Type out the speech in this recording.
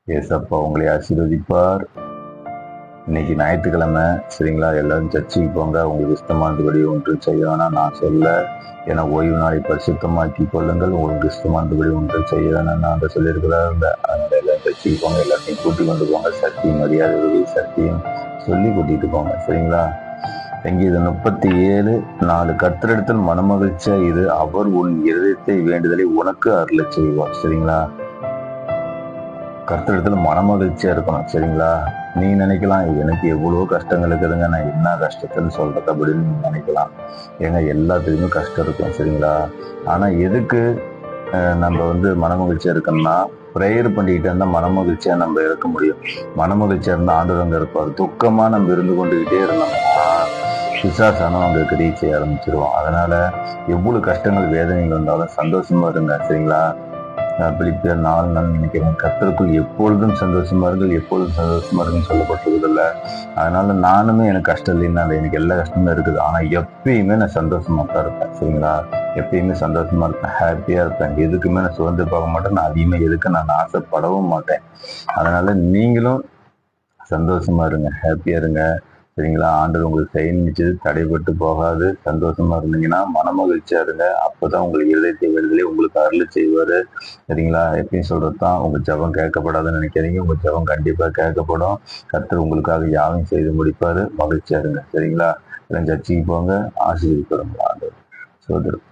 ஏசப்பா உங்களை ஆசீர்வதிப்பார். இன்னைக்கு ஞாயிற்றுக்கிழமை, சரிங்களா? எல்லாரும் சர்ச்சுக்கு போங்க. உங்களுக்கு இஷ்டமானபடி ஒன்றும் செய்ய வேணாம் நான் சொல்ல. ஏன்னா ஓய்வு நாளை பரிசுத்தமாக்கி கொள்ளுங்கள். உங்களுக்கு இஷ்டமானபடி ஒன்றும் செய்ய வேணாம் நான் சொல்லியிருக்கிறார். அதனால எல்லாம் சர்ச்சுக்கு போங்க. எல்லாத்தையும் கூட்டி கொண்டு போங்க. சத்தியம் மரியாதை சத்தியம் சொல்லி கூட்டிட்டு போங்க, சரிங்களா? சங்கீதம் 37:4 கர்த்தரிடத்தில் மனமகிழ்ச்சியா இது, அவர் உன் இருதயத்தை வேண்டுதலை உனக்கு அருள செய்வார், சரிங்களா? கர்த்தரிடத்துல மனமகிழ்ச்சியா இருக்கணும், சரிங்களா? நீ நினைக்கலாம், எனக்கு எவ்வளவோ கஷ்டங்கள் இருக்குதுங்க, நான் என்ன கஷ்டத்துன்னு சொல்றது அப்படின்னு நீங்க நினைக்கலாம். ஏங்க எல்லாத்துக்குமே கஷ்டம் இருக்கும், சரிங்களா? ஆனா எதுக்கு நம்ம மனமகிழ்ச்சியா இருக்கணும்னா, ப்ரேயர் பண்ணிக்கிட்டு இருந்தா மனமகிழ்ச்சியா நம்ம இருக்க முடியும். மனமகிழ்ச்சியா இருந்தா ஆண்டவர் அங்க இருப்பார். துக்கமா நம்ம இருந்து கொண்டுகிட்டே இருந்தோம்னா பிசாசானவன் அங்க கிரியை செய்ய ஆரம்பிச்சிருவோம். அதனால எவ்வளவு கஷ்டங்கள் வேதனைகள் வந்தாலும் சந்தோஷமா இருங்க, சரிங்களா? பிலிப்பியர் 4 நினைக்கிறேன், கர்த்தருக்குள் எப்பொழுதும் சந்தோஷமா இருங்கள், எப்பொழுதும் சந்தோஷமா இருக்குன்னு சொல்லப்பட்டதில்ல. அதனால நானுமே எனக்கு கஷ்டம் இல்லைன்னா எனக்கு எல்லா கஷ்டமும் இருக்குது. ஆனா எப்பயுமே நான் சந்தோஷமா தான் இருப்பேன், சரிங்களா? எப்பயுமே சந்தோஷமா இருப்பேன், ஹாப்பியா இருப்பேன். எதுக்குமே நான் சுதந்திர பார்க்க மாட்டேன். நான் அதிகமா எதுக்கு நான் ஆசைப்படவும் மாட்டேன். அதனால நீங்களும் சந்தோஷமா இருங்க, ஹாப்பியா இருங்க, சரிங்களா? ஆண்டவர் உங்களுக்கு செய்ய நினைச்சது தடைபட்டு போகாது. சந்தோஷமா இருந்தீங்கன்னா மனமகிழ்ச்சியா இருங்க. அப்பதான் உங்களுக்கு இருதயத்தை விடுதலை உங்களுக்கு அருள் செய்வாரு, சரிங்களா? எப்பயும் சொல்றதுதான், உங்க ஜெபம் கேட்கப்படாதுன்னு நினைக்காதீங்க. உங்க ஜெபம் கண்டிப்பா கேட்கப்படும். கர்த்தர் உங்களுக்காக யாவையும் செய்து முடிப்பாரு. மகிழ்ச்சியா இருங்க, சரிங்களா? எல்லாம் சர்ச்சைக்கு போங்க, ஆசீர்வதிப்பாரு ஆண்டவர். சோதரர்.